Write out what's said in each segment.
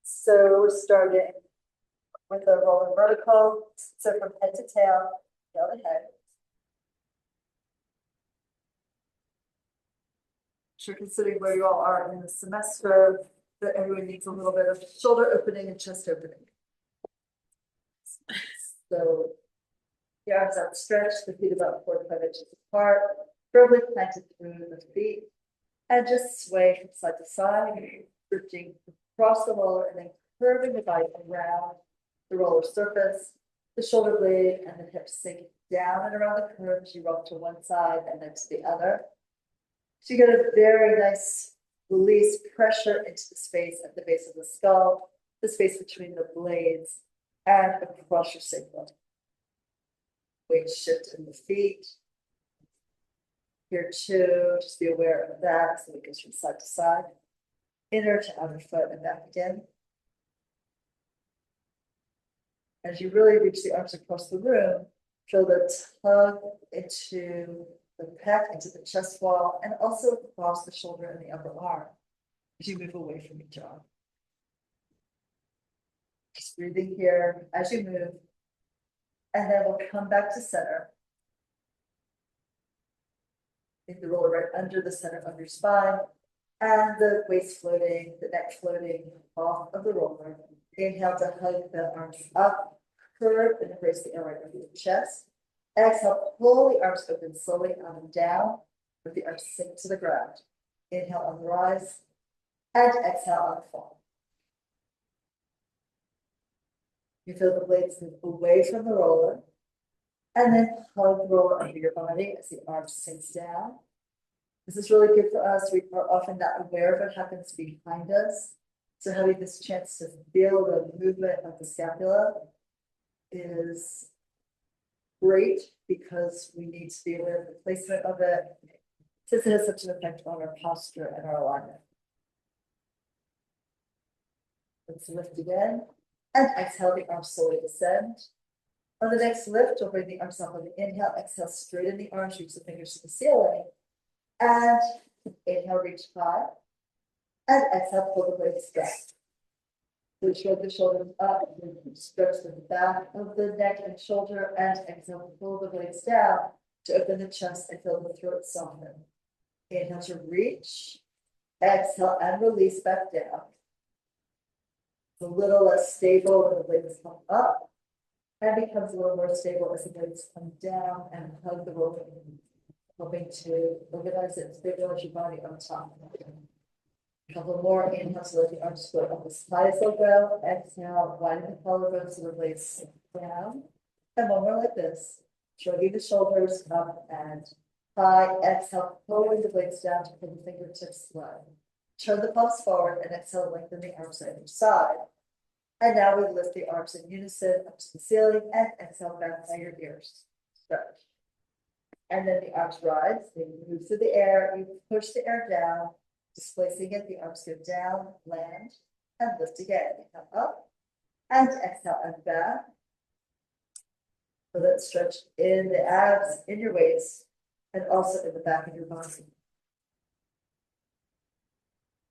So we're starting with a roller vertical. So from head to tail, tail to head. Sure, considering where you all are in the semester, that everyone needs a little bit of shoulder opening and chest opening. So the arms outstretched, the feet about 4 to 5 inches apart, firmly planted through the feet, and just sway from side to side, drifting across the roller and then curving the body around the roller surface. The shoulder blade and the hips sink down and around the curve as you roll to one side and then to the other. So you get a very nice release pressure into the space at the base of the skull, the space between the blades, and across your sacrum. Weight shift in the feet. Here too, just be aware of that so it goes from side to side, inner to outer foot and back again. As you really reach the arms across the room, feel the tug into the pec, into the chest wall, and also across the shoulder and the upper arm as you move away from each arm. Just breathing here as you move, and then we'll come back to center. Take the roller right under the center of your spine, and the waist floating, the neck floating off of the roller. Inhale to hug the arms up, curve and embrace the air right over your chest. Exhale, pull the arms open slowly up and down, with the arms sink to the ground. Inhale on the rise, and exhale on the fall. You feel the blades move away from the roller, and then hug the roller under your body as the arm sinks down. This is really good for us. We are often not aware of what happens behind us. So having this chance to feel the movement of the scapula is great because we need to be aware of the placement of it, since it has such an effect on our posture and our alignment. Let's lift again, and exhale, the arms slowly descend. On the next lift, we'll bring the arms up on the inhale, exhale, straighten the arms, reach the fingers to the ceiling, and inhale, reach high, and exhale, pull the blades back. So shrug the shoulders up, stretch the back of the neck and shoulder, and exhale, pull the blades down to open the chest and feel the throat soften. Inhale to reach, exhale, and release back down. It's a little less stable when the blades come up, and becomes a little more stable as the blades come down and hug the roller, hoping to organize it, stabilize your body on top. A couple more. Inhale to let the arms float up as high as they'll go. Exhale, widen the collarbones so the blades sink down. And one more like this. Shrugging the shoulders up and high. Exhale, pulling the blades down to pull the fingertips low. Turn the palms forward and exhale, lengthen the arms on each side. And now we lift the arms in unison up to the ceiling and exhale back by your ears. Stretch. And then the arms rise. They move through the air. You push the air down. Displacing it, the arms go down, land, and lift again. Inhale up, and exhale and back. So that stretch in the abs, in your waist, and also in the back of your body.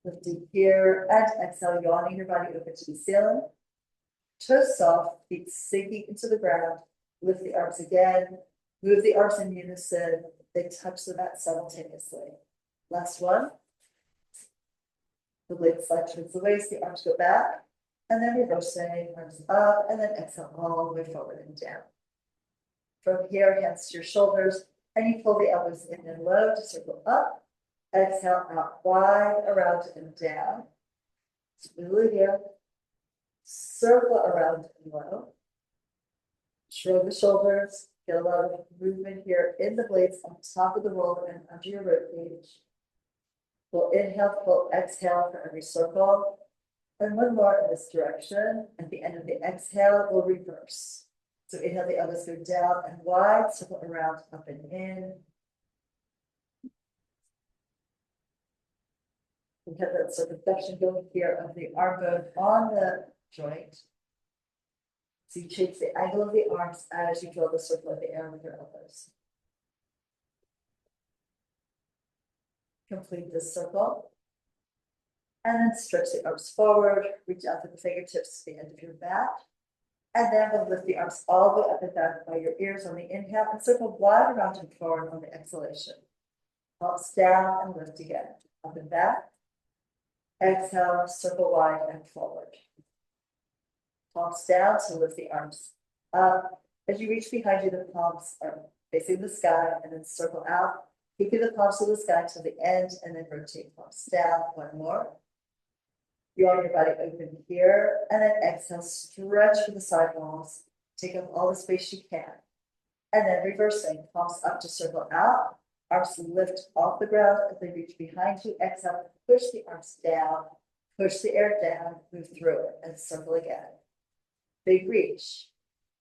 Lifting here, and exhale, yawning your body open to the ceiling. Toes soft, feet sinking into the ground. Lift the arms again. Move the arms in unison. They touch the mat simultaneously. Last one. The blades slide towards the waist, the arms go back, and then reversing, arms up, and then exhale all the way forward and down. From here, hands to your shoulders, and you pull the elbows in and low to circle up. Exhale out wide, around and down. Smoothly here. Circle around and low. Shrug the shoulders. Get a lot of movement here in the blades on top of the roller and under your ribcage. We'll inhale, we'll exhale for every circle. And one more in this direction. At the end of the exhale, we'll reverse. So inhale, the elbows go down and wide, circle around, up and in. We have that circumflexion going here of the arm bone on the joint. So you change the angle of the arms as you draw the circle of the air with your elbows. Complete this circle. And then stretch the arms forward, reach out to the fingertips to the end of your mat. And then we'll lift the arms all the way up and back by your ears on the inhale and circle wide around and forward on the exhalation. Palms down and lift again, up and back. Exhale, circle wide and forward. Palms down to lift the arms up. As you reach behind you, the palms are facing the sky and then circle out. Keeping the palms to the sky to the end and then rotate palms down. One more. You want your body open here and then exhale, stretch for the side walls. Take up all the space you can. And then reversing, palms up to circle out. Arms lift off the ground as they reach behind you. Exhale, push the arms down, push the air down, move through it and circle again. Big reach.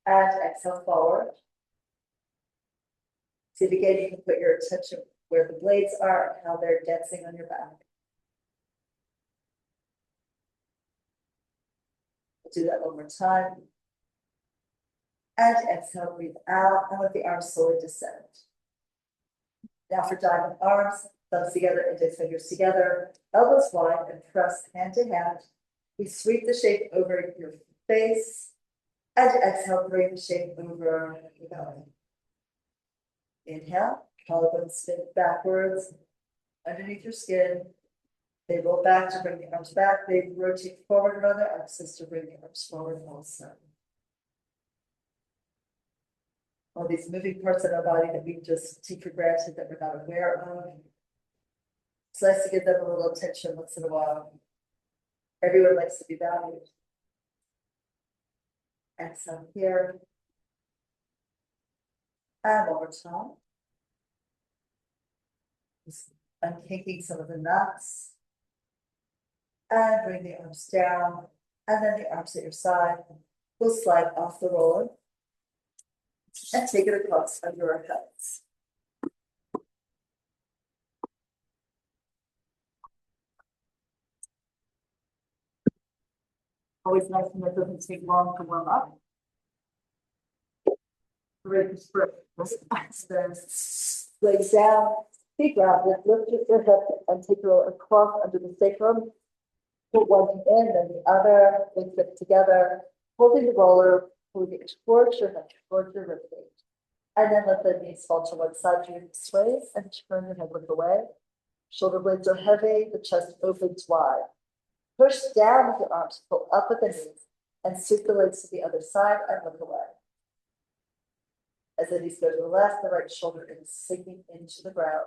And exhale forward. See if again you can put your attention where the blades are and how they're dancing on your back. Do that one more time. And exhale, breathe out and let the arms slowly descend. Now for diamond arms, thumbs together, index fingers together, elbows wide and press hand to hand. We sweep the shape over your face and exhale, bring the shape over your belly. Inhale, collarbones spin backwards underneath your skin. They roll back to bring the arms back. They rotate forward around their axis to bring the arms forward also. All these moving parts in our body that we just take for granted that we're not aware of. It's nice to give them a little attention once in a while. Everyone likes to be valued. Exhale here. And one more time. Just unkinking some of the knots. And bring the arms down. And then the arms at your side will slide off the roller. And take it across under our heads. Always nice when it doesn't take long to warm up. Ready for legs down, feet grounded, lift your hip and take your across under the sacrum. Put one in, then the other, legs hip together, holding the roller, pulling it towards your neck, towards your ribcage. And then let the knees fall to one side, you sway and turn your head, look away. Shoulder blades are heavy, the chest opens wide. Push down with your arms, pull up with the knees, and sweep the legs to the other side and look away. As the knees go to the left, the right shoulder is sinking into the ground.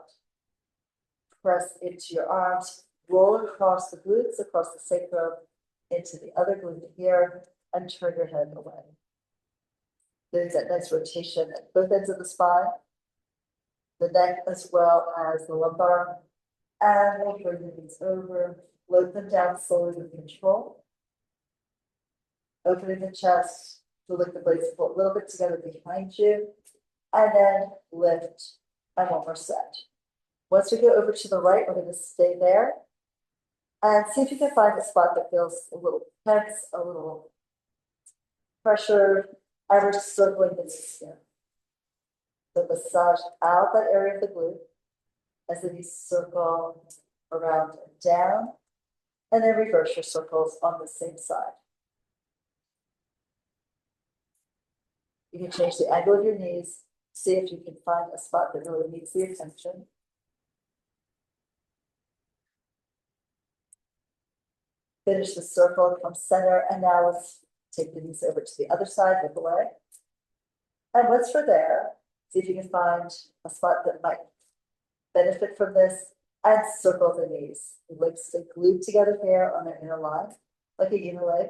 Press into your arms, roll across the glutes, across the sacrum, into the other glute here, and turn your head away. There's that nice rotation at both ends of the spine, the neck as well as the lumbar. And we'll bring the knees over, load them down slowly with control. Opening the chest to lift the blades a little bit together behind you. And then lift, and one more set. Once we go over to the right, we're going to stay there. And see if you can find a spot that feels a little tense, a little pressured. And we're circling the knees here. So massage out that area of the glute as the knees circle around and down. And then reverse your circles on the same side. You can change the angle of your knees. See if you can find a spot that really needs the attention. Finish the circle from center, and now let's take the knees over to the other side, look away. And once we're there, see if you can find a spot that might benefit from this, and circle the knees. The legs stay glued together here on their inner line, like a unileg.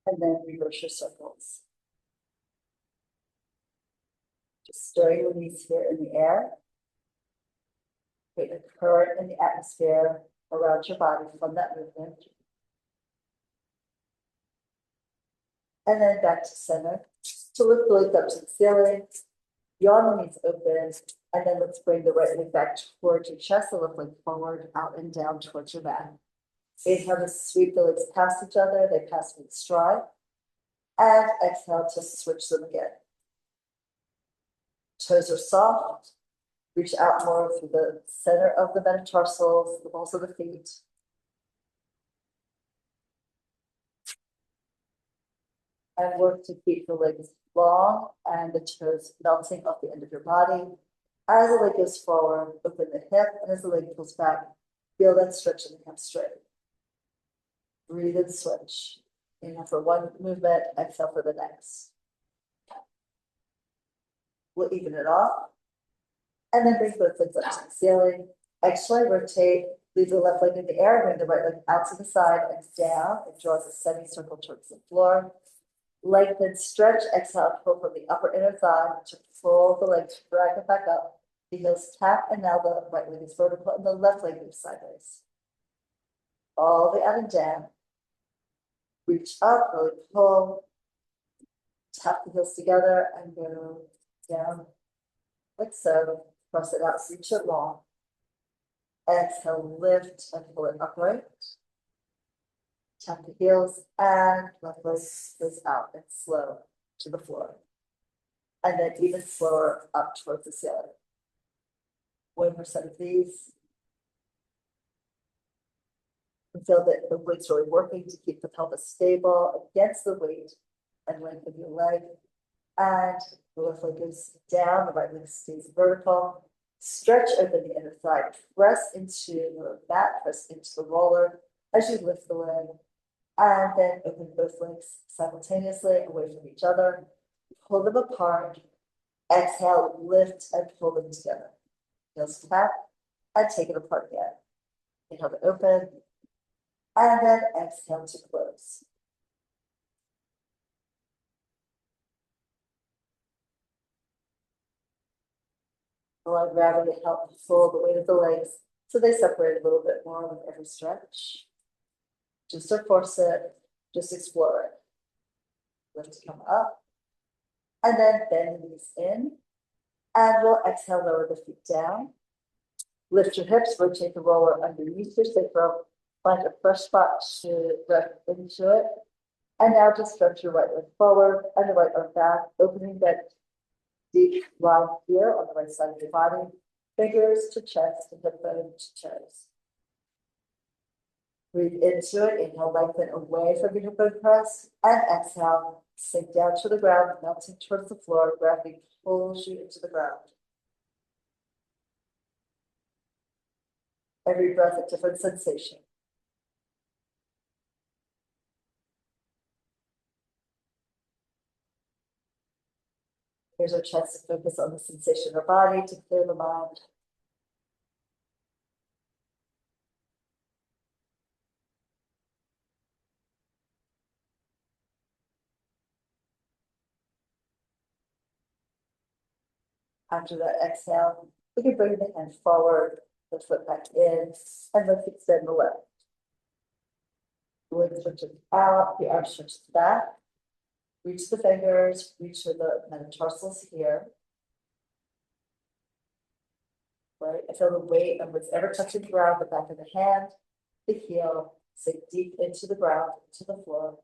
And then reverse your circles. Just stirring the knees here in the air. Create a current in the atmosphere around your body from that movement. And then back to center. To lift the legs up to the ceiling, yawn the knees open, and then let's bring the right leg back towards your chest, the left leg forward, out and down towards your back. Inhale to sweep the legs past each other, they pass with stride. And exhale to switch them again. Toes are soft. Reach out more through the center of the metatarsals, the balls of the feet. And work to keep the legs long and the toes melting off the end of your body. As the leg goes forward, open the hip, and as the leg pulls back, feel that stretch in the hip straight. Breathe and switch. Inhale for one movement, exhale for the next. We'll even it off. And then bring both legs up to the ceiling. Exhale, rotate, leave the left leg in the air, bring the right leg out to the side and down. It draws a semicircle towards the floor. Lengthen, stretch, exhale, pull from the upper inner thigh to pull the leg, drag it back up. The heels tap, and now the right leg is vertical and the left leg moves sideways. All the way out and down. Reach up, really pull. Tap the heels together and go down like so. Press it out, reach it long. Exhale, lift and pull it upright. Tap the heels and left leg goes out and slow to the floor. And then even slower up towards the ceiling. 1% of these. And feel that the weight's really working to keep the pelvis stable against the weight and lengthen your leg. And the left leg goes down, the right leg stays vertical. Stretch open the inner thigh, press into the mat, press into the roller as you lift the leg. And then open both legs simultaneously away from each other. Pull them apart. Exhale, lift and pull them together. Heels tap and take it apart again. Inhale to open. And then exhale to close. Allow gravity to help pull the weight of the legs so they separate a little bit more with every stretch. Just don't force it, just explore it. Lift to come up. And then bend the knees in. And we'll exhale, lower the feet down. Lift your hips, rotate the roller underneath your sacrum. Find a fresh spot to rest into it. And now just stretch your right leg forward and the right arm back, opening that deep line here on the right side of your body. Fingers to chest and hip bone to toes. Breathe into it, inhale, lengthen away from your hip bone press, and exhale, sink down to the ground, melting towards the floor. Gravity pulls you into the ground. Every breath a different sensation. Here's our chance to focus on the sensation of our body to clear the mind. After that exhale, we can bring the hand forward, the foot back in, and let's extend the left. The leg stretches out, the arm stretches back. Reach the fingers, reach for the metatarsals here. Right, I feel the weight of what's ever touching the ground, the back of the hand, the heel, sink deep into the ground, into the floor.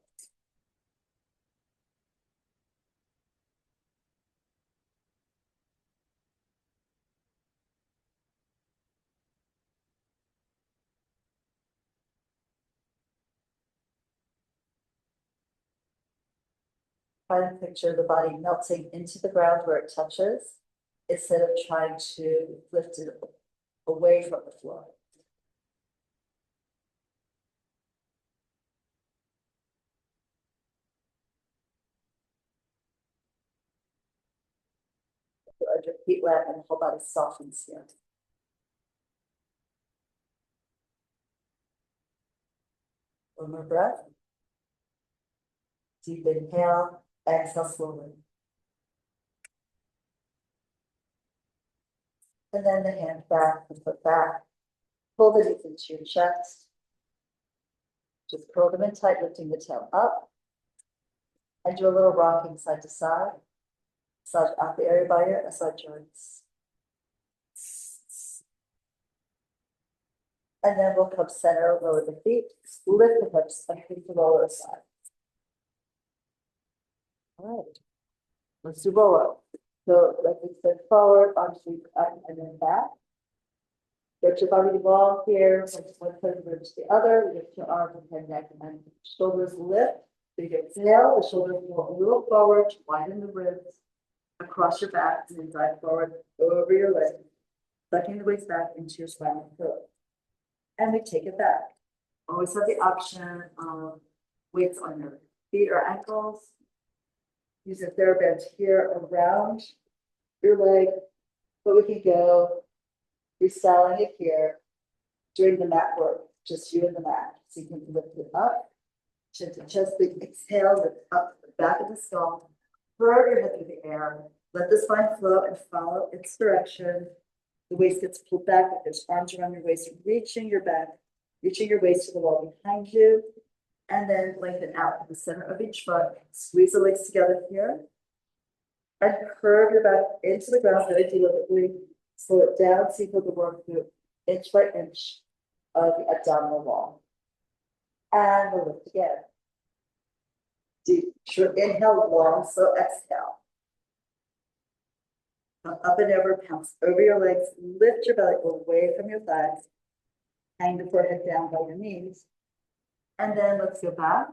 Try to picture the body melting into the ground where it touches, instead of trying to lift it away from the floor. Let your feet wet and the whole body softens here. One more breath. Deep inhale, exhale slowly. And then the hand back, the foot back. Pull the knees into your chest. Just curl them in tight, lifting the tail up. And do a little rocking side to side. Massage out the area by your SI joints. And then we'll come center, lower the feet, lift the hips, and feet to the lower side. All right. Let's do roll up. So let me spin forward, arms sweep up and then back. Get your body long here, from one side of the ribs to the other. Lift your arms and head, neck, and shoulders lift. Big exhale, the shoulders go a little forward, widen the ribs, across your back, and then drive forward over your leg, sucking the waist back into your spinal pillar. And we take it back. Always have the option of weights on your feet or ankles. Use a TheraBand here around your leg, but we can go restyling it here during the mat work, just you and the mat. So you can lift it up, chin to chest, big exhale, lift up the back of the skull, curve your head through the air, let the spine flow and follow its direction. The waist gets pulled back, like there's arms around your waist, reaching your back, reaching your waist to the wall behind you. And then lengthen out at the center of each foot. Squeeze the legs together here. And curve your back into the ground very deliberately. Slow it down so you feel the work through inch by inch of the abdominal wall. And we'll lift again. Deep, short inhale, long, slow exhale. Come up and over, pounce over your legs, lift your belly away from your thighs. Hang the forehead down by your knees. And then let's go back.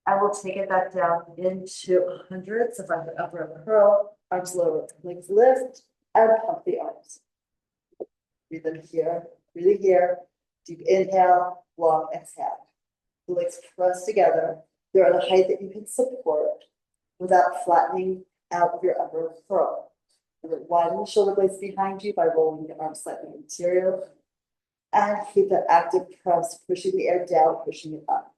I will take it back down into 100. So find the upper arm curl, arms lower, legs lift, and pump the arms. Breathe in here, breathe here. Deep inhale, long exhale. The legs press together. They're at a height that you can support without flattening out of your upper curl. Widen the shoulder blades behind you by rolling the arms slightly interior. And keep that active press, pushing the air down, pushing it up.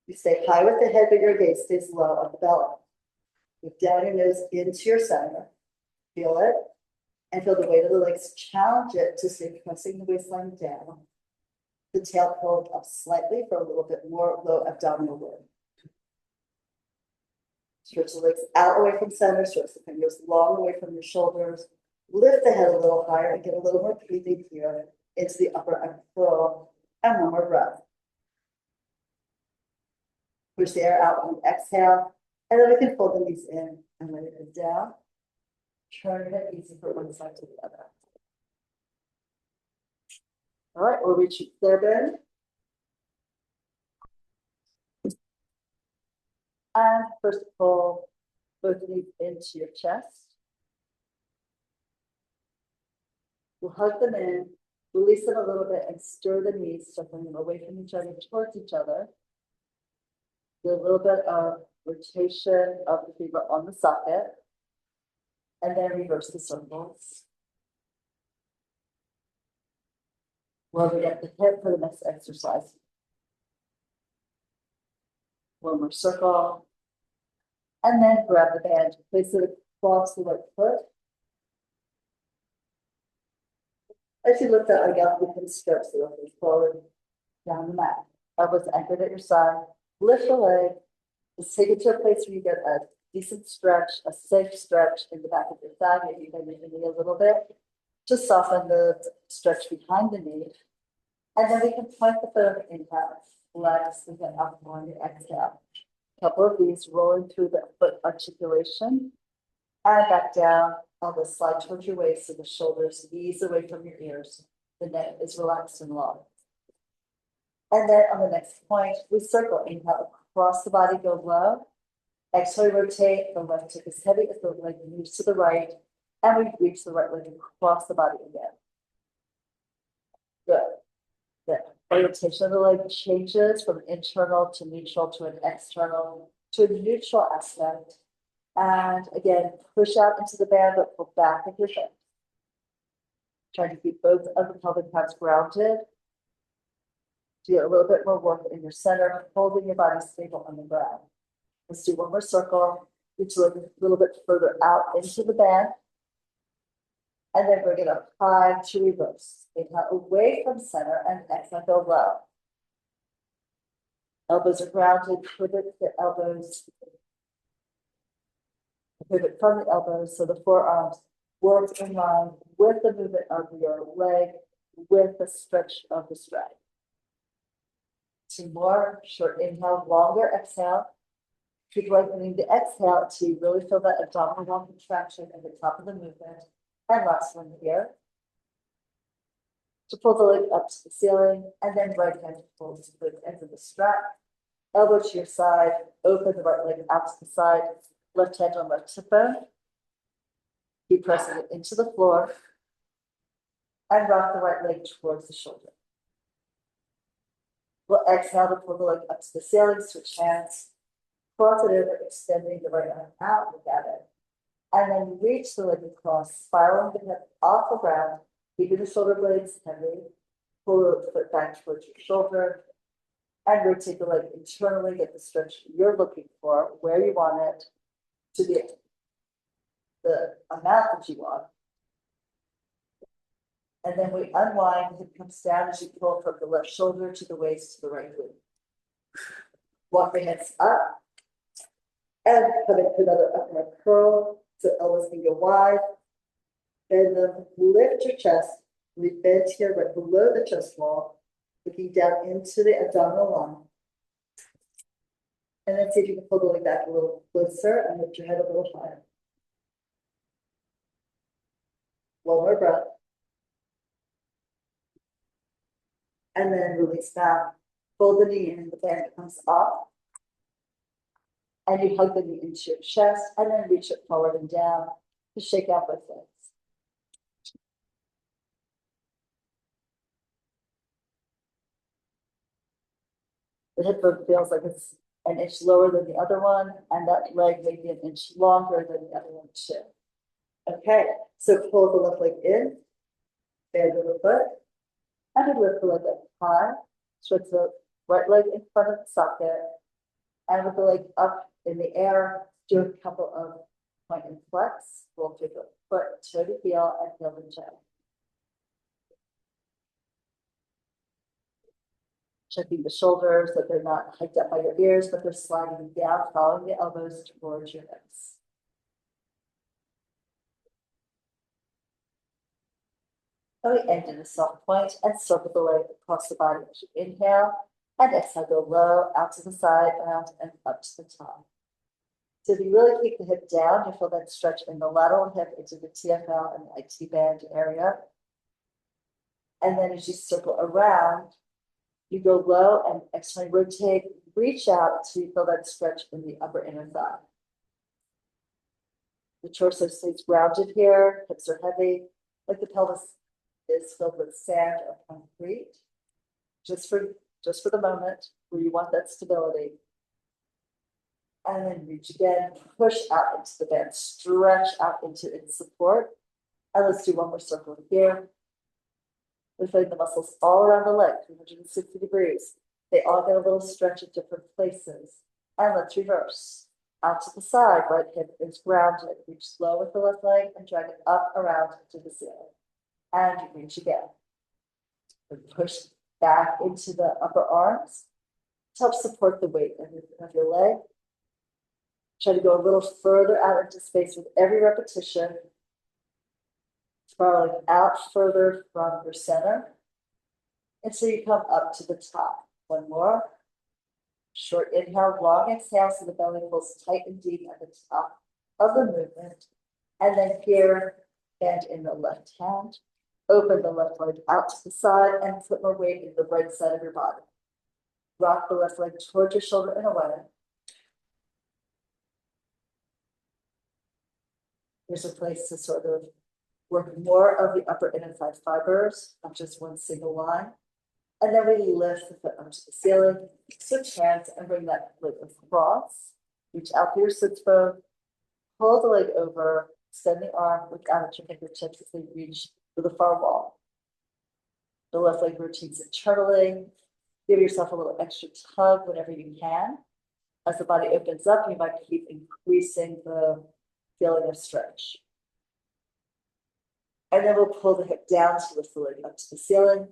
You stay high with the head, but your gaze stays low on the belly. Look down your nose into your center. Feel it. And feel the weight of the legs. Challenge it to stay pressing the waistline down. The tail pulled up slightly for a little bit more low abdominal work. Stretch the legs out away from center. Stretch the fingers long away from your shoulders. Lift the head a little higher and get a little more breathing here into the upper arm curl. And one more breath. Push the air out on the exhale. And then we can fold the knees in and lay it down. Turn it easy from one side to the other. All right, we'll reach there, bend. And first pull both knees into your chest. We'll hug them in, release them a little bit, and stir the knees, shuffling them away from each other towards each other. Do a little bit of rotation of the femur on the socket, and then reverse the circles. We'll get the hip for the next exercise. One more circle, and then grab the band, place it across the right foot. As you lift that leg up, you can stretch the left forward down the mat. Elbows anchored at your side. Lift the leg. Just take it to a place where you get a decent stretch, a safe stretch in the back of your thigh. Maybe you bend your knee a little bit. Just soften the stretch behind the knee. And then we can point the foot on the inhale. Relax the head up on the exhale. A couple of these rolling through the foot articulation. And back down. Elbows slide towards your waist so the shoulders ease away from your ears. The neck is relaxed and long. And then on the next point, we circle. Inhale across the body, go low. Exhale, rotate. The left hip is heavy as the leg moves to the right. And we reach the right leg across the body again. Good. The orientation of the leg changes from internal to neutral to an external to a neutral aspect. And again, push out into the band, but pull back with your hips. Try to keep both of the pelvic pads grounded. Do a little bit more work in your center, holding your body stable on the ground. Let's do one more circle. Reach a little bit further out into the band. And then bring it up high to reverse. Inhale away from center and exhale, go low. Elbows are grounded, pivot the elbows. Pivot from the elbows, so the forearms work in line with the movement of your leg, with the stretch of the stride. 2 more, short inhale, longer exhale. Keep lengthening the exhale to really feel that abdominal contraction at the top of the movement. And last one here. To pull the leg up to the ceiling, and then right hand pulls to the end of the strap. Elbow to your side, open the right leg out to the side, left hand on left hip bone. Keep pressing it into the floor. And rock the right leg towards the shoulder. We'll exhale to pull the leg up to the ceiling, switch hands. Cross it over, extending the right arm out, look at it. And then reach the leg across, spiraling the hip off the ground, keeping the shoulder blades heavy. Pull the foot back towards your shoulder. And rotate the leg internally, get the stretch you're looking for, where you want it, to the amount that you want. And then we unwind, the hip comes down as you pull from the left shoulder to the waist to the right glute. Walk the hands up. And come into another upward curl, so elbows can go wide. Bend them, lift your chest. We bend here right below the chest wall, looking down into the abdominal line. And then see if you can pull the leg back a little closer and lift your head a little higher. One more breath. And then release back. Fold the knee in, the band comes up. And you hug the knee into your chest, and then reach it forward and down to shake out both legs. The hip bone feels like it's an inch lower than the other one, and that leg may be an inch longer than the other one too. Okay, so pull the left leg in, bend the foot, and then lift the leg up high, stretch the right leg in front of the socket, and with the leg up in the air, do a couple of point and flex. Roll through the foot, toe to heel, and heel to toe. Checking the shoulders, that they're not hiked up by your ears, but they're sliding down, following the elbows towards your hips. And we end in a soft point and circle the leg across the body as you inhale, and exhale, go low, out to the side, around, and up to the top. So if you really keep the hip down, you feel that stretch in the lateral hip into the TFL and the IT band area. And then as you circle around, you go low and externally rotate, reach out until you feel that stretch in the upper inner thigh. The torso stays grounded here, hips are heavy, like the pelvis is filled with sand or concrete. Just for the moment where you want that stability. And then reach again, push out into the bend, stretch out into its support. And let's do one more circle here. We're feeling the muscles all around the leg, 360 degrees. They all get a little stretch at different places. And let's reverse. Out to the side, right hip is grounded. Reach slow with the left leg and drag it up around into the ceiling. And reach again. And push back into the upper arms to help support the weight of your leg. Try to go a little further out into space with every repetition. Spiraling out further from your center until you come up to the top. One more. Short inhale, long exhale, so the belly pulls tight and deep at the top of the movement. And then here, bend in the left hand. Open the left leg out to the side and put more weight in the right side of your body. Rock the left leg towards your shoulder and away. Here's a place to sort of work more of the upper inner thigh fibers, not just one single line. And then we lift the foot up to the ceiling, switch hands and bring that leg across. Reach out through your sits bone, pull the leg over, extend the arm, look out at your fingertips as they reach to the far wall. The left leg rotates internally. Give yourself a little extra tug whenever you can. As the body opens up, you might keep increasing the feeling of stretch. And then we'll pull the hip down to lift the leg up to the ceiling.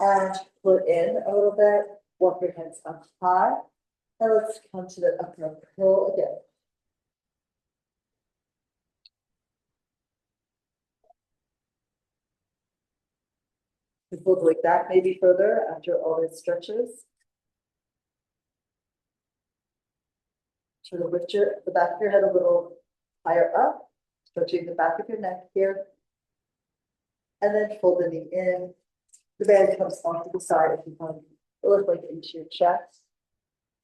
And pull it in a little bit. Walk your hands up high. And let's come to the upper curl again. You pull the leg back maybe further after all these stretches. Try to lift the back of your head a little higher up, stretching the back of your neck here. And then fold the knee in. The band comes off to the side if you want to lift like into your chest.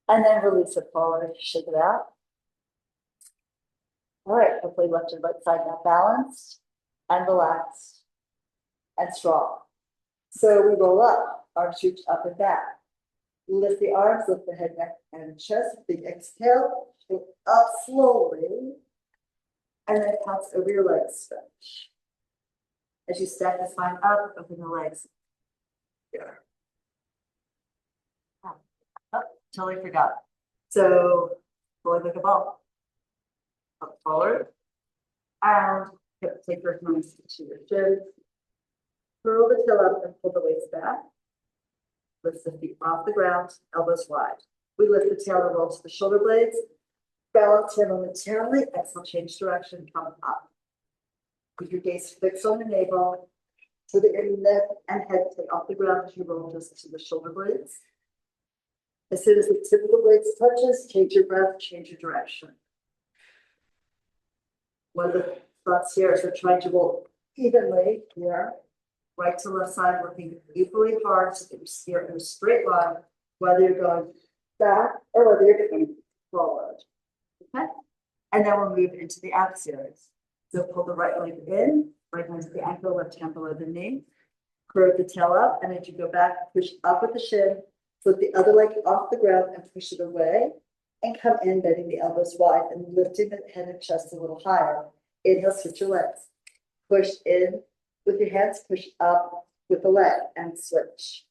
And then release it forward, shake it out. All right, hopefully left and right side now balanced and relaxed and strong. So we roll up, arms reach up and back. Lift the arms, lift the head, neck, and chest. Big exhale, shake up slowly. And then pass over your legs, stretch. As you stack the spine up, open the legs. Here. Oh, totally forgot. So, roll like a ball. Up forward. And take your hands to your shins. Curl the tail up and pull the waist back. Lift the feet off the ground, elbows wide. We lift the tail and roll to the shoulder blades. Balance here momentarily. Exhale, change direction, come up. Keep your gaze fixed on the navel, so that your neck and head stay off the ground as you roll just to the shoulder blades. As soon as the tip of the blades touches, change your breath, change your direction. One of the thoughts here is we're trying to roll evenly here, right to left side, working equally hard so that you steer in a straight line, whether you're going back or whether you're going forward. Okay? And then we'll move into the ab series. So pull the right leg in, right hand to the ankle, left hand below the knee. Curve the tail up, and as you go back, push up with the shin, flip the other leg off the ground and push it away, and come in, bending the elbows wide and lifting the head and chest a little higher. Inhale, switch your legs. Push in with your hands, push up with the leg, and switch.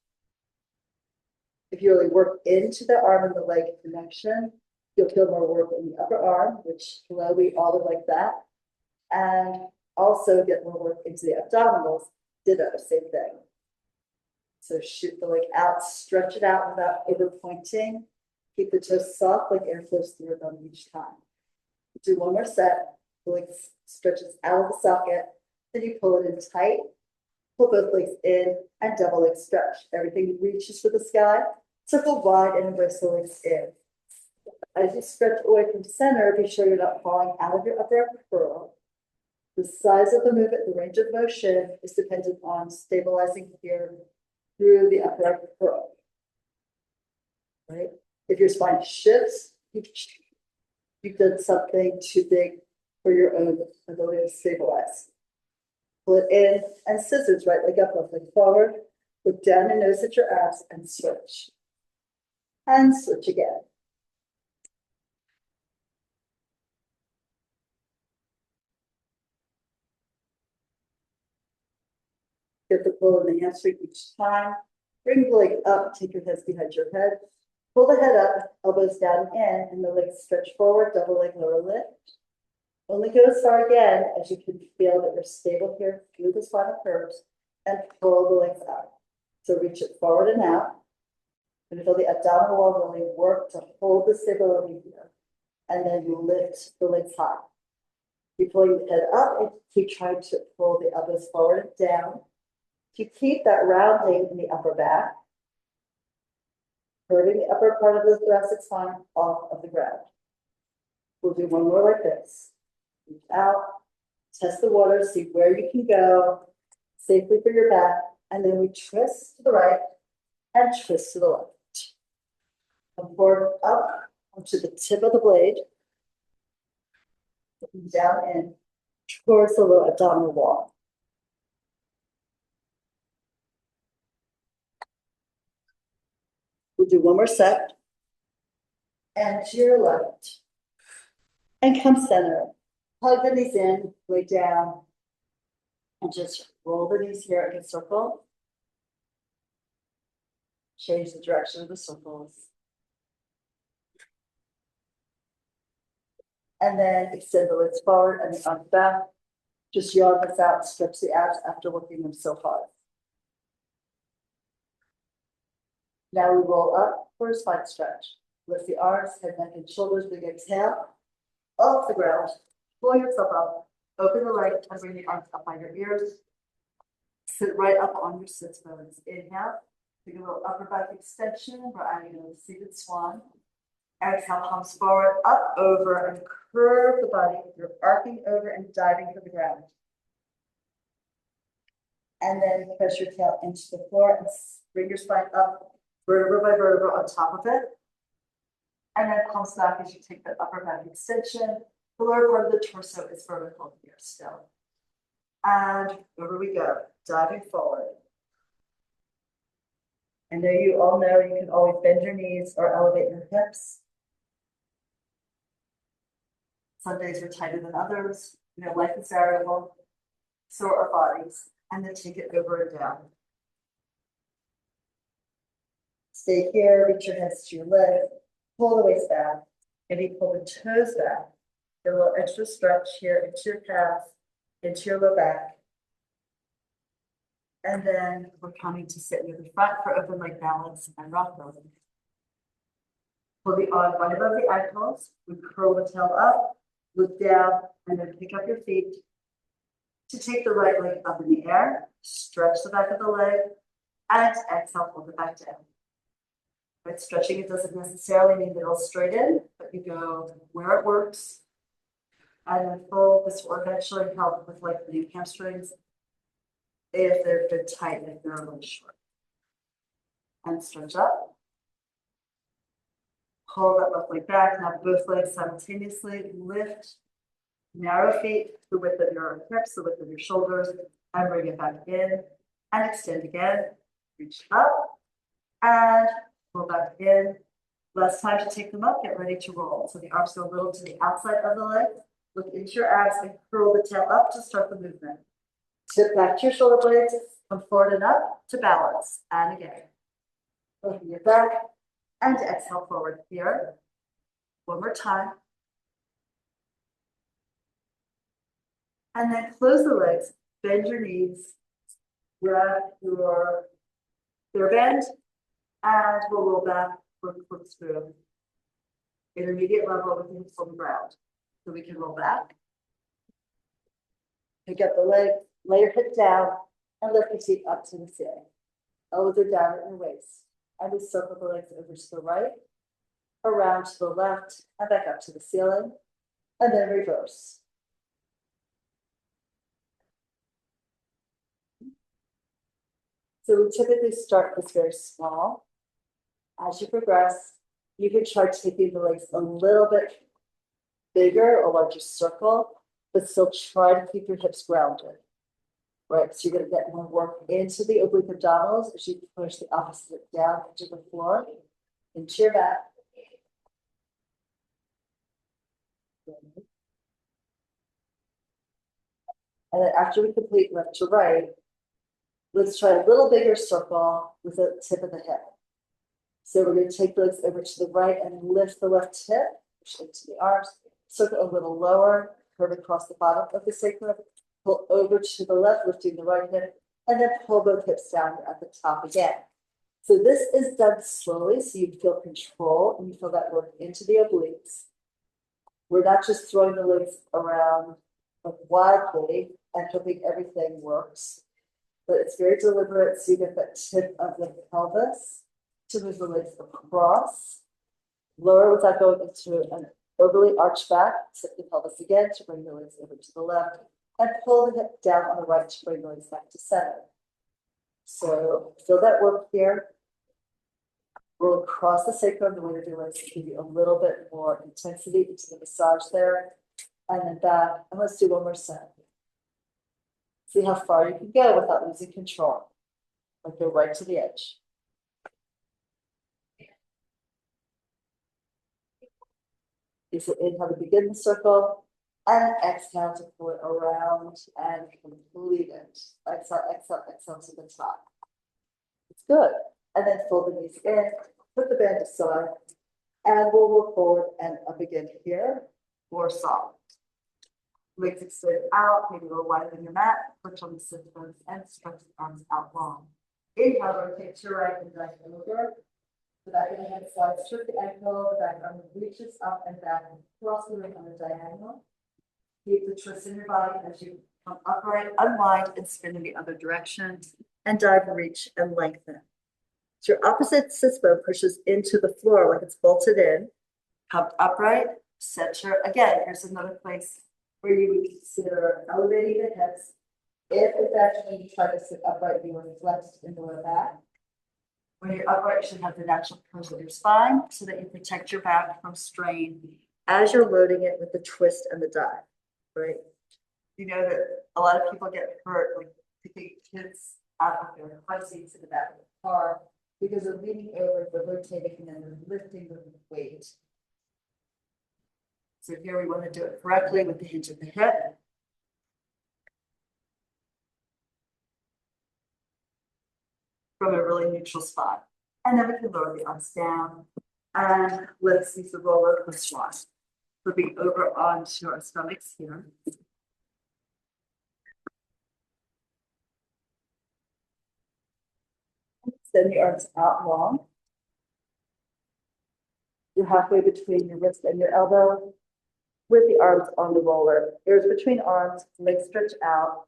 If you really work into the arm and the leg connection, you'll feel more work in the upper arm, which we all would like that. And also get more work into the abdominals. Ditto, same thing. So shoot the leg out, stretch it out without over pointing. Keep the toes soft, like air flows through them each time. Do one more set. The leg stretches out of the socket. Then you pull it in tight. Pull both legs in and double leg stretch. Everything reaches for the sky. Circle wide and embrace the legs in. As you stretch away from center, be sure you're not falling out of your upper curl. The size of the movement, the range of motion is dependent on stabilizing here through the upper curl. Right? If your spine shifts, you've done something too big for your own ability to stabilize. Pull it in and scissors, right leg up, left leg forward. Look down and nose at your abs and switch. And switch again. Get the pull in the hamstring each time. Bring the leg up, take your hands behind your head. Pull the head up, elbows down in, and the legs stretch forward, double leg, lower lift. Only go as far again as you can feel that you're stable here through the spinal curves and pull the legs up. So reach it forward and out. And feel the abdominal wall really work to hold the stability here. And then you lift the legs high. Keep pulling the head up and keep trying to pull the elbows forward and down. To keep that rounding in the upper back, curving the upper part of the thoracic spine off of the ground. We'll do one more like this. Reach out, test the water, see where you can go safely for your back, and then we twist to the right and twist to the left. Come forward up onto the tip of the blade, down in towards the low abdominal wall. We'll do one more set. And to your left. And come center. Hug the knees in, lay down. And just roll the knees here in a circle. Change the direction of the circles. And then extend the legs forward and the arms back. Just yawn this out, stretch the abs after working them so hard. Now we roll up for a spine stretch. Lift the arms, head, neck, and shoulders. Big exhale. Off the ground. Pull yourself up. Open the leg and bring the arms up by your ears. Sit right up on your sits bones. Inhale, take a little upper back extension. We're adding a seated swan. Exhale, palms forward, up, over, and curve the body. You're arcing over and diving to the ground. And then press your tail into the floor and bring your spine up, vertebra by vertebra on top of it. And then palms back as you take the upper back extension. The lower part of the torso is vertical here still. And over we go, diving forward. I know you all know you can always bend your knees or elevate your hips. Some days are tighter than others. You know, life is variable. So are our bodies. And then take it over and down. Stay here, reach your hands to your legs, pull the waist back, maybe pull the toes back. Get a little extra stretch here into your calves, into your low back. And then we're coming to sit near the front for open leg balance and rock building. Pull the arm right above the ankles, we curl the tail up, look down, and then pick up your feet. To take the right leg up in the air, stretch the back of the leg, and exhale, pull it back down. Right, stretching, it doesn't necessarily mean that it'll straight in, but you go where it works. And then fold. This will eventually help with like the hamstrings if they're tight and if they're a little short. And stretch up. Pull that left leg back. Now both legs simultaneously lift. Narrow feet, the width of your hips, the width of your shoulders, and bring it back in. And extend again. Reach up. And pull back in. Less time to take them up. Get ready to roll. So the arms go a little to the outside of the leg. Look into your abs and curl the tail up to start the movement. Tip back to your shoulder blades, come forward and up to balance. And again. Open your back and exhale forward here. One more time. And then close the legs, bend your knees, grab your bare bend, and we'll roll back for corkscrew. Intermediate level with the hips on the ground. So we can roll back. Pick up the leg, lay your hip down, and lift the feet up to the ceiling. Elbows are down at your waist. And we circle the legs over to the right, around to the left, and back up to the ceiling, and then reverse. So we typically start this very small. As you progress, you can try taking the legs a little bit bigger or larger circle, but still try to keep your hips grounded. Right, so you're going to get more work into the oblique abdominals as you push the opposite down into the floor, into your back. And then after we complete left to right, let's try a little bigger circle with the tip of the hip. So we're going to take the legs over to the right and lift the left hip, push into the arms, circle a little lower, curve across the bottom of the sacrum, pull over to the left, lifting the right hip, and then pull both hips down at the top again. So this is done slowly, so you feel control and you feel that work into the obliques. We're not just throwing the legs around like wildly and hoping everything works, but it's very deliberate, so you get that tip of the pelvis to move the legs across, lower without going into an overly arched back, tip the pelvis again to bring the legs over to the left, and pull the hip down on the right to bring the legs back to center. So feel that work here. Roll across the sacrum, the weight of your legs to give you a little bit more intensity into the massage there, and then back, and let's do one more set. See how far you can go without losing control. Like go right to the edge. Is it inhale to begin the circle, and exhale to pull it around and complete it. Exhale, exhale, exhale to the top. It's good. And then fold the knees in, put the band aside, and we'll roll forward and up again here, more soft. Legs extend out, maybe a little wider than your mat, push on the sit bones and stretch the arms out long. Inhale, rotate to your right and back over. The back of the head slides to the ankle, the back arm reaches up and back and across the room on a diagonal. Keep the twist in your body as you Come upright, unwind, and spin in the other direction, and dive, reach, and lengthen. So your opposite sits bone pushes into the floor like it's bolted in. Come upright, center. Again, here's another place where you would consider elevating the hips. If in fact you try to sit upright, you are flexed in the lower back. When you're upright, you should have the natural curve of your spine so that you protect your back from strain as you're loading it with the twist and the dive, right? You know that a lot of people get hurt, like picking kids out of their car seats in the back of the car because they're leaning over, they're rotating, and then they're lifting the weight. So here we want to do it correctly with the hinge of the hip. From a really neutral spot. And then we can lower the arms down. And let's use the roller for squat. Flipping over onto our stomachs here. Extend the arms out long. You're halfway between your wrist and your elbow with the arms on the roller. Ears between arms, legs stretch out.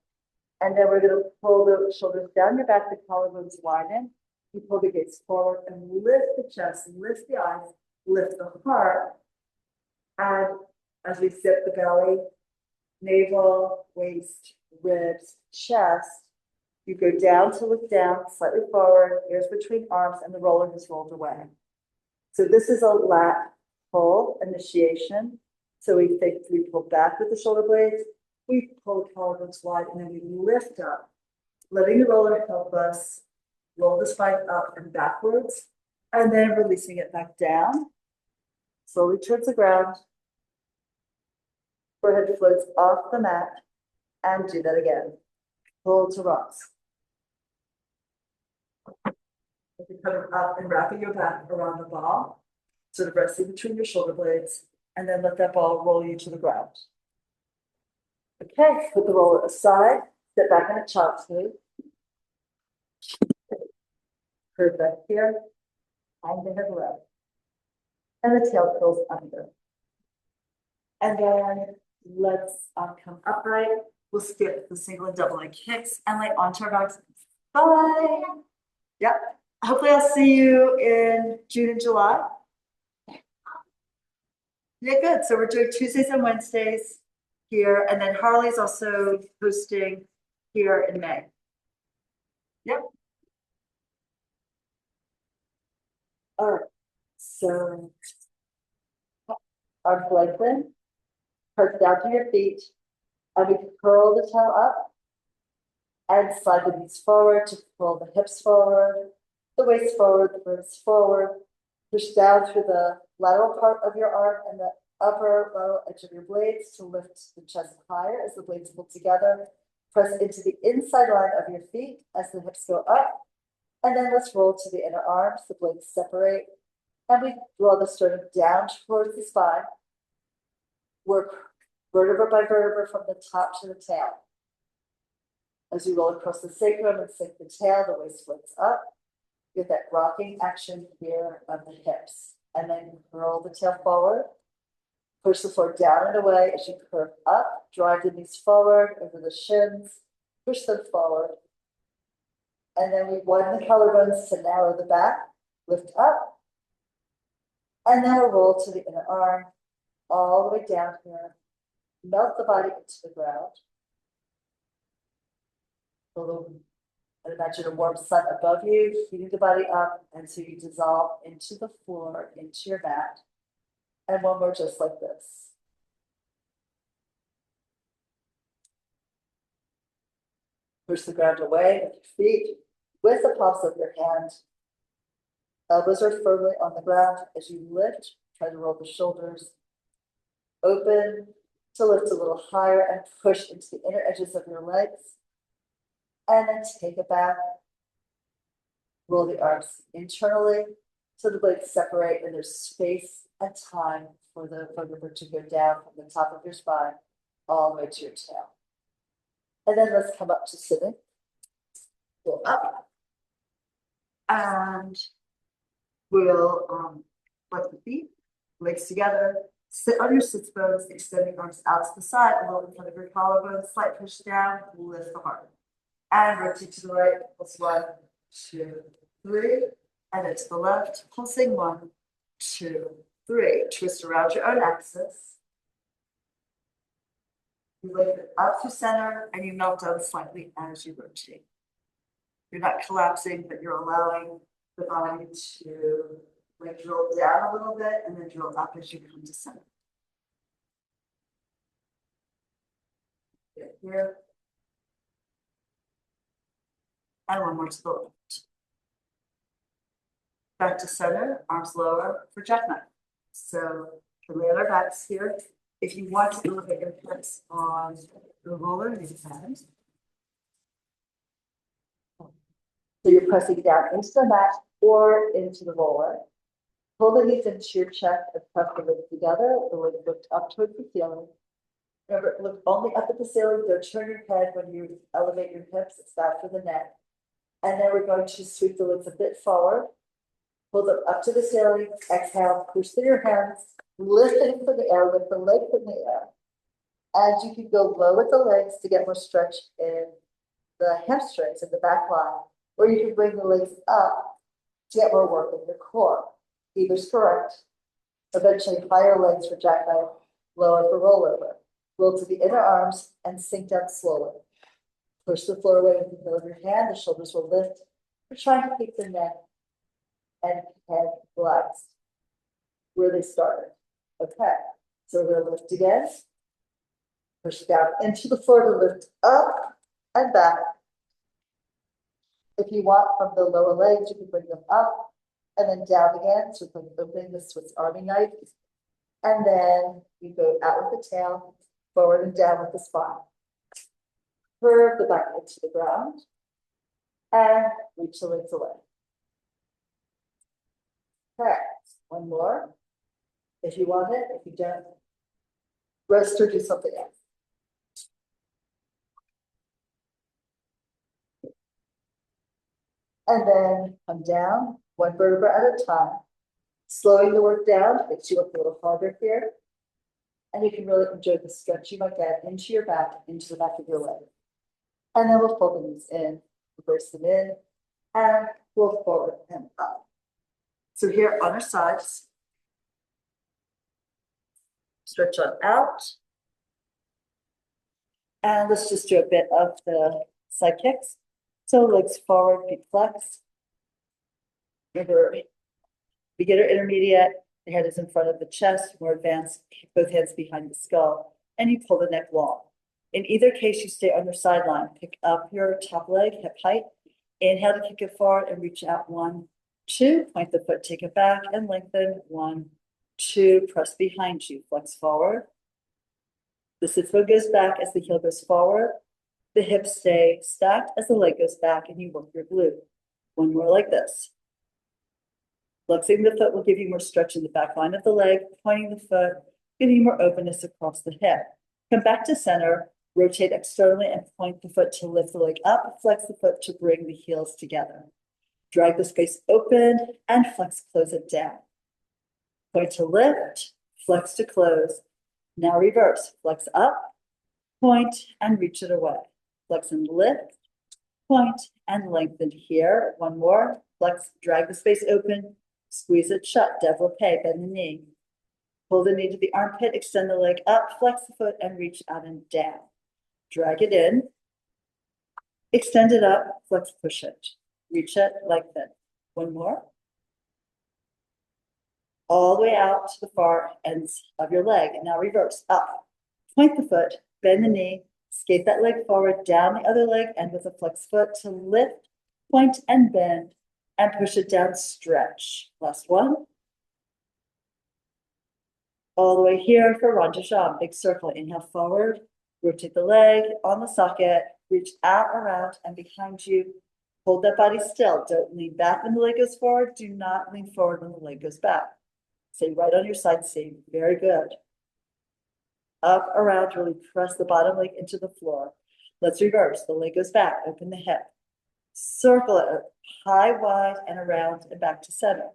And then we're going to pull the shoulders down your back, the collarbones widen. You pull the gaze forward and lift the chest, lift the eyes, lift the heart. And as we zip the belly, navel, waist, ribs, chest, you go down to look down, slightly forward, ears between arms, and the roller has rolled away. So this is a lat pull initiation. So we pull back with the shoulder blades, we pull the collarbones wide, and then we lift up, letting the roller help us roll the spine up and backwards, and then releasing it back down, slowly towards the ground. Forehead floats off the mat, and do that again. Pull to rocks. If you're coming up and wrapping your back around the ball, sort of resting between your shoulder blades, and then let that ball roll you to the ground. Okay, put the roller aside, sit back in a chop pose. Curve back here, and the head left. And the tail curls under. And then let's come upright. We'll skip the single and double leg kicks and lay onto our backs. Bye. Yep. Hopefully I'll see you in June and July. Yeah, good. So we're doing Tuesdays and Wednesdays here, and then Harley's also hosting here in May. Yep. All right. So arms lengthen, heart down to your feet, and we can curl the toe up and slide the knees forward to pull the hips forward, the waist forward, the ribs forward. Push down through the lateral part of your arm and the upper lateral edge of your blades to lift the chest higher as the blades pull together. Press into the inside line of your feet as the hips go up. And then let's roll to the inner arms. The blades separate. And we draw the sternum down towards the spine. Work vertebra by vertebra from the top to the tail. As you roll across the sacrum and sink the tail, the waist floats up. Get that rocking action here of the hips. And then curl the tail forward. Push the floor down and away as you curve up. Drive the knees forward over the shins. Push them forward. And then we widen the collarbones to narrow the back. Lift up. And then we'll roll to the inner arm. All the way down here. Melt the body into the ground. And imagine a warm sun above you, heating the body up until you dissolve into the floor, into your mat. And one more just like this. Push the ground away with your feet, with the palms of your hand. Elbows are firmly on the ground as you lift. Try to roll the shoulders open to lift a little higher and push into the inner edges of your legs. And then take it back. Roll the arms internally so the blades separate and there's space and time for the vertebra to go down from the top of your spine all the way to your tail. And then let's come up to sitting. Go up. And we'll flex the feet, legs together, Sit on your sits bones, extend your arms out to the side, a little in front of your collarbone, slight push down, lift the heart. And rotate to the right, pulse 1, 2, 3, and then to the left, pulsing 1, 2, 3. Twist around your own axis. You lift it up to center and you melt down slightly as you rotate. You're not collapsing, but you're allowing the body to like drill down a little bit and then drill up as you come to center. Get here. And one more to the left. Back to center, arms lower for jackknife. So we lay on our backs here. If you want to elevate your hips on the roller, you can. So you're pressing down into the mat or into the roller. Pull the knees into your chest and press the legs together. The legs lift up towards the ceiling. Remember, look only up at the ceiling. Don't turn your head when you elevate your hips. It's bad for the neck. And then we're going to sweep the legs a bit forward. Pull them up to the ceiling. Exhale, push through your hands. Lift it into the air, lift the legs in the air. And you can go low with the legs to get more stretch in the hamstrings and the back line. Or you can bring the legs up to get more work in your core. Either's correct. Eventually, higher legs for jackknife, lower for rollover. Roll to the inner arms and sink down slowly. Push the floor away with the heel of your hand. The shoulders will lift. We're trying to keep the neck and head relaxed where they started. Okay, so we're going to lift again. Push down into the floor to lift up and back. If you want from the lower legs, you can bring them up and then down again. So we're opening the Swiss Army knife. And then you go out with the tail, forward and down with the spine. Curve the back into the ground and reach the legs away. Okay, one more. If you want it, if you don't, rest or do something else. And then come down, one vertebra at a time. Slowing the work down makes you look a little harder here. And you can really enjoy the stretch you might get into your back, into the back of your leg. And then we'll fold the knees in, reverse them in, and roll forward and up. So here on our sides, stretch on out. And let's just do a bit of the side kicks. So legs forward, feet flexed. Remember, beginner, intermediate, the head is in front of the chest. More advanced, keep both hands behind the skull, and you pull the neck long. In either case, you stay on your sideline. Pick up your top leg, hip height. Inhale to kick it forward and reach out 1, 2. Point the foot, take it back and lengthen. 1, 2. Press behind you, flex forward. The sits bone goes back as the heel goes forward. The hips stay stacked as the leg goes back and you work your glute. One more like this. Flexing the foot will give you more stretch in the back line of the leg, pointing the foot, giving you more openness across the hip. Come back to center, rotate externally and point the foot to lift the leg up, flex the foot to bring the heels together. Drag the space open and flex, close it down. Point to lift, flex to close. Now reverse, flex up, point and reach it away. Flex and lift, point and lengthen here. One more, flex, drag the space open, squeeze it shut, développé, bend the knee. Pull the knee to the armpit, extend the leg up, flex the foot and reach out and down. Drag it in, extend it up, flex, push it, reach it, lengthen. One more. All the way out to the far ends of your leg. And now reverse, up, point the foot, bend the knee, skate that leg forward, down the other leg, and with a flex foot to lift, point and bend, and push it down, stretch. Last one. All the way here for rond de jambe, big circle. Inhale forward, rotate the leg on the socket, reach out, around, and behind you. Hold that body still. Don't lean back when the leg goes forward. Do not lean forward when the leg goes back. Stay right on your side seam. Very good. Up, around, really press the bottom leg into the floor. Let's reverse. The leg goes back. Open the hip. Circle it high, wide, and around and back to center.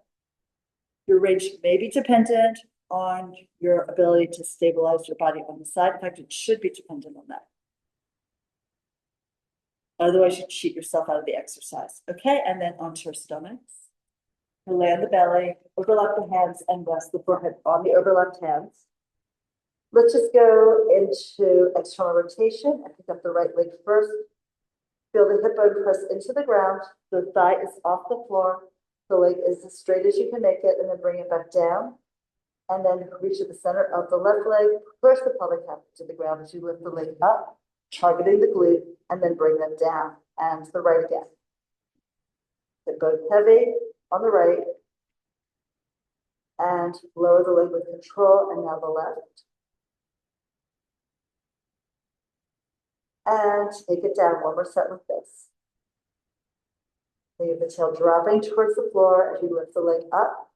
Your range may be dependent on your ability to stabilize your body on the side. In fact, it should be dependent on that. Otherwise, you cheat yourself out of the exercise. Okay, and then onto your stomachs. Lay on the belly, overlap the hands, and rest the forehead on the overlapped hands. Let's just go into external rotation and pick up the right leg first. Feel the hip bone press into the ground. The thigh is off the floor. The leg is as straight as you can make it, and then bring it back down. And then reach to the center of the left leg. Push the pelvic half to the ground as you lift the leg up, targeting the glute, and then bring them down. And to the right again. Hip bone heavy on the right. And lower the leg with control, and now the left. And take it down. One more set with this. Leave the tail dropping towards the floor as you lift the leg up.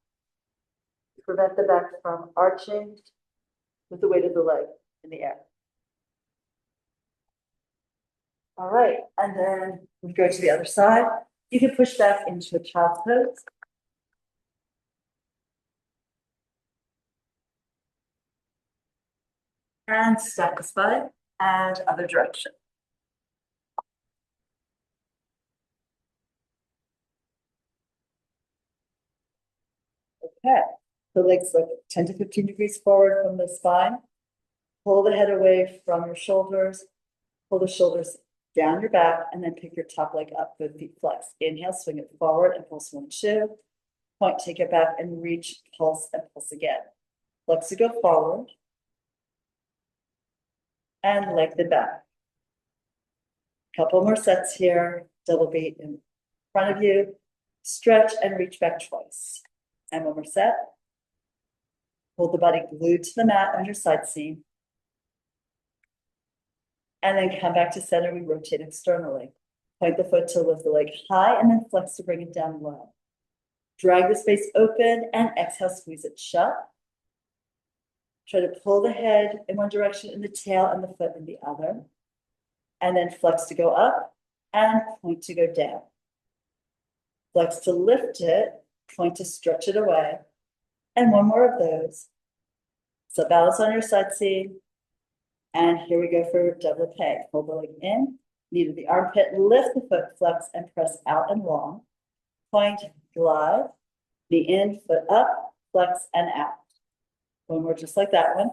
Prevent the back from arching with the weight of the leg in the air. All right, and then we go to the other side. You can push back into a child's pose. And stack the spine and other direction. Okay, the legs look 10 to 15 degrees forward from the spine. Pull the head away from your shoulders. Pull the shoulders down your back, and then pick your top leg up with feet flex. Inhale, swing it forward, and pulse 1, 2. Point, take it back, and reach, pulse, and pulse again. Flex to go forward. And lengthen back. Couple more sets here. Double beat in front of you. Stretch and reach back twice. And one more set. Hold the body glued to the mat on your side seam. And then come back to center. We rotate externally. Point the foot to lift the leg high, and then flex to bring it down low. Drag the space open and exhale, squeeze it shut. Try to pull the head in one direction and the tail and the foot in the other. And then flex to go up and point to go down. Flex to lift it, point to stretch it away. And one more of those. So balance on your side seam. And here we go for double peg. Hold the leg in, knee to the armpit, lift the foot, flex and press out and long. Point, glide, knee in, foot up, flex and out. One more just like that one.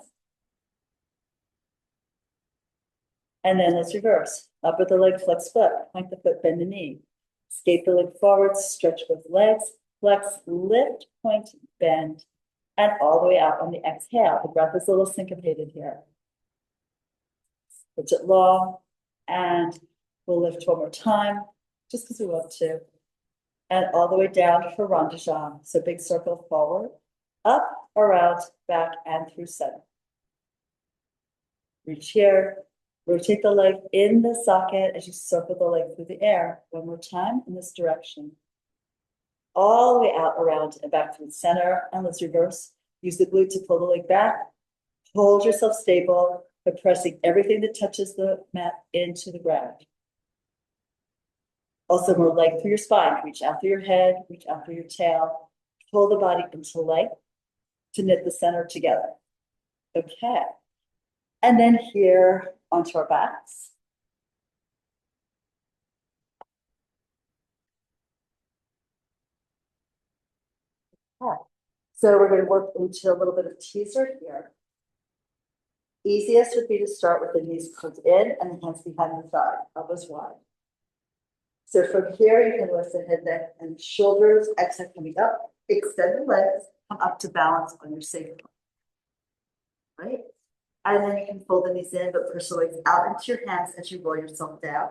And then let's reverse. Up with the leg, flex foot, point the foot, bend the knee. Skate the leg forward, stretch both legs, flex, lift, point, bend, and all the way out on the exhale. The breath is a little syncopated here. Pitch it long, and we'll lift one more time, just because we want to. And all the way down for rond de jambe. So big circle forward, up, around, back, and through center. Reach here, rotate the leg in the socket as you circle the leg through the air. One more time in this direction. All the way out, around, and back through the center. And let's reverse. Use the glute to pull the leg back. Hold yourself stable by pressing everything that touches the mat into the ground. Also, more length through your spine. Reach out through your head, reach out through your tail. Pull the body into length to knit the center together. Okay. And then here onto our backs. Okay. So we're going to work into a little bit of teaser here. Easiest would be to start with the knees pulled in and the hands behind the thigh, elbows wide. So from here, you can lift the head, neck, and shoulders. Exhale, coming up. Extend the legs. Come up to balance on your sacrum. Right? And then you can fold the knees in, but push the legs out into your hands as you roll yourself down.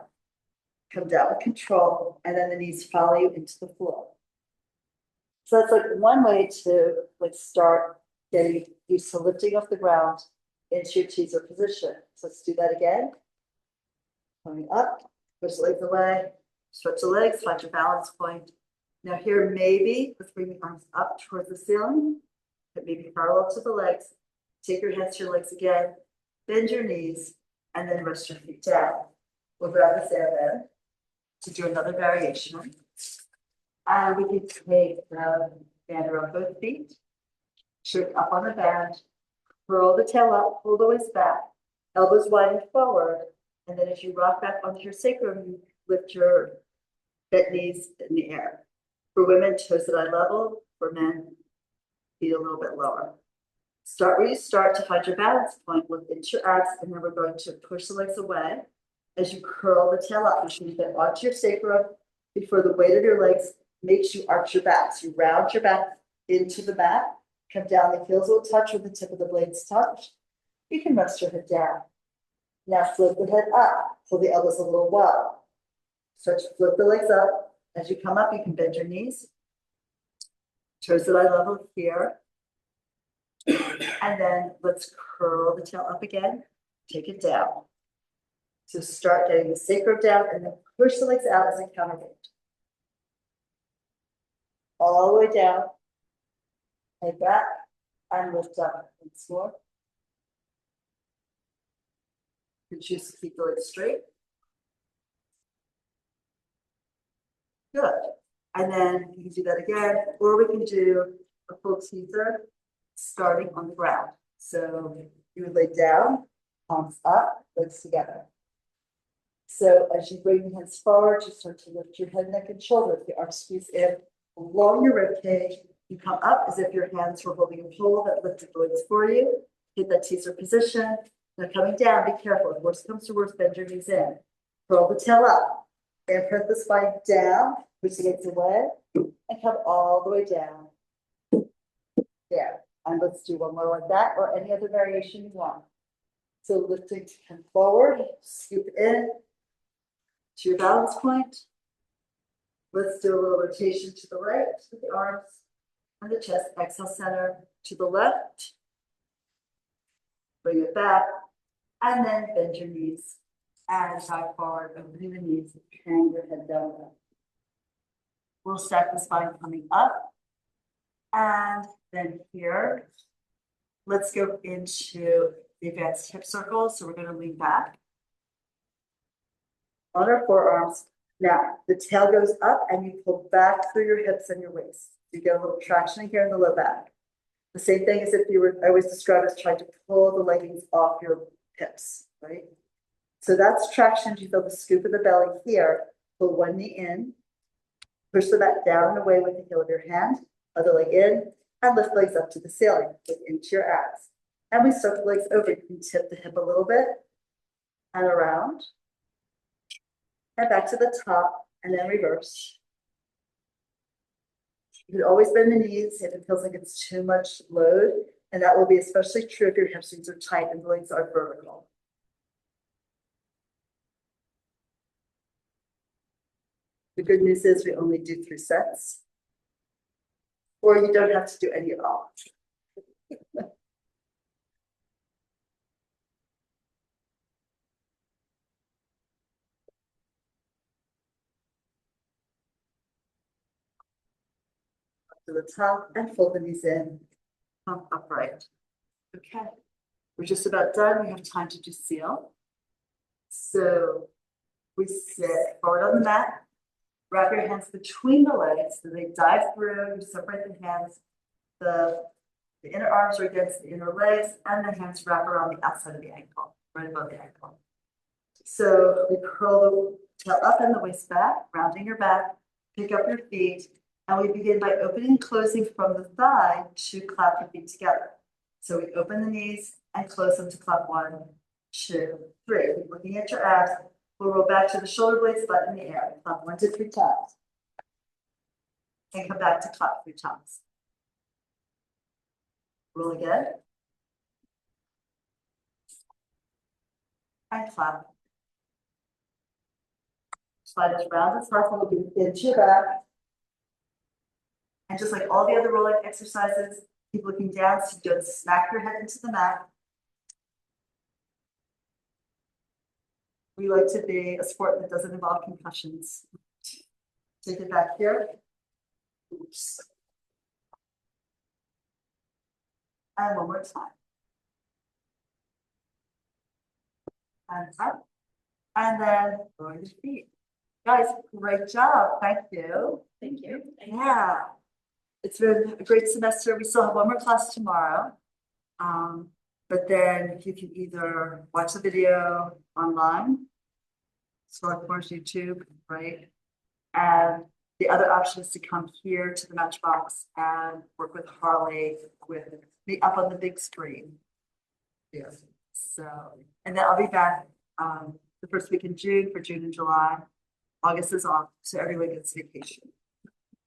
Come down with control, and then the knees follow you into the floor. So that's like one way to start getting used to lifting off the ground into your teaser position. So let's do that again. Coming up, push the legs away, stretch the legs, find your balance point. Now here, maybe let's bring the arms up towards the ceiling, but maybe parallel to the legs. Take your hands to your legs again, bend your knees, and then rest your feet down. We'll grab this air bend to do another variation. And we can take the band around both feet. Shift up on the band, curl the tail up, pull the waist back, elbows wide forward. And then as you rock back onto your sacrum, you lift your bent knees in the air. For women, toes at eye level. For men, feet a little bit lower. Start where you start to find your balance point. Look into your abs, and then we're going to push the legs away. As you curl the tail up, you should get onto your sacrum before the weight of your legs makes you arch your back. So you round your back into the mat, come down, the heels will touch or the tip of the blades touch. You can rest your head down. Now flip the head up, pull the elbows a little wide. Start to flip the legs up. As you come up, you can bend your knees. Toes at eye level here. And then let's curl the tail up again, take it down. So start getting the sacrum down and then push the legs out as a counterweight. All the way down, head back, and lift up once more. You can choose to keep the legs straight. Good. And then you can do that again, or we can do a full teaser starting on the ground. So you would lay down, palms up, legs together. So as you bring your hands forward, you start to lift your head, neck, and shoulders. The arms squeeze in along your rib cage. You come up as if your hands were holding a pole that lifted the legs for you. Hit that teaser position. Now coming down, be careful. If worst comes to worst, bend your knees in. Curl the tail up. And press the spine down, push the legs away, and come all the way down. There. And let's do one more like that, or any other variation you want. So lifting to come forward, scoop in to your balance point. Let's do a little rotation to the right with the arms and the chest. Exhale, center to the left. Bring it back, and then bend your knees. And side forward, opening the knees, hang your head down. We'll stack the spine coming up. And then here, let's go into the advanced hip circle. So we're going to lean back on our forearms. Now, the tail goes up and you pull back through your hips and your waist. You get a little traction here in the low back. The same thing as if you were, I always describe as trying to pull the leggings off your hips, right? So that's traction. You feel the scoop of the belly here. Pull one knee in, push the back down and away with the heel of your hand, other leg in, and lift legs up to the ceiling, look into your abs. And we start the legs over. You can tip the hip a little bit and around, and back to the top, and then reverse. You can always bend the knees if it feels like it's too much load, and that will be especially true if your hamstrings are tight and the legs are vertical. The good news is we only do 3 sets, or you don't have to do any at all. To the top and fold the knees in, come upright. Okay, we're just about done. We have time to do seal. So we sit forward on the mat, wrap your hands between the legs so they dive through. You separate the hands. The inner arms are against the inner legs, and the hands wrap around the outside of the ankle, right above the ankle. So we curl the tail up and the waist back, rounding your back, pick up your feet, and we begin by opening and closing from the thigh to clap your feet together. So we open the knees and close them to clap 1, 2, 3. Looking at your abs, we'll roll back to the shoulder blades, butt in the air. Clap 1 to 3 times. And come back to clap 3 times. Roll again. And clap. Slide as round as possible, into your back. And just like all the other rolling exercises, keep looking down so you don't smack your head into the mat. We like to be a sport that doesn't involve concussions. Take it back here. Oops. And one more time. And up. And then lower your feet. Guys, great job. Thank you. Thank you. Yeah. it's been a great semester. We still have one more class tomorrow. But then you can either watch the video online, Squad Corners YouTube, right? And the other option is to come here to the Matchbox and work with Harley with me up on the big screen. Yeah. So, and then I'll be back the first week in June for June and July. August is off, so everyone gets vacation.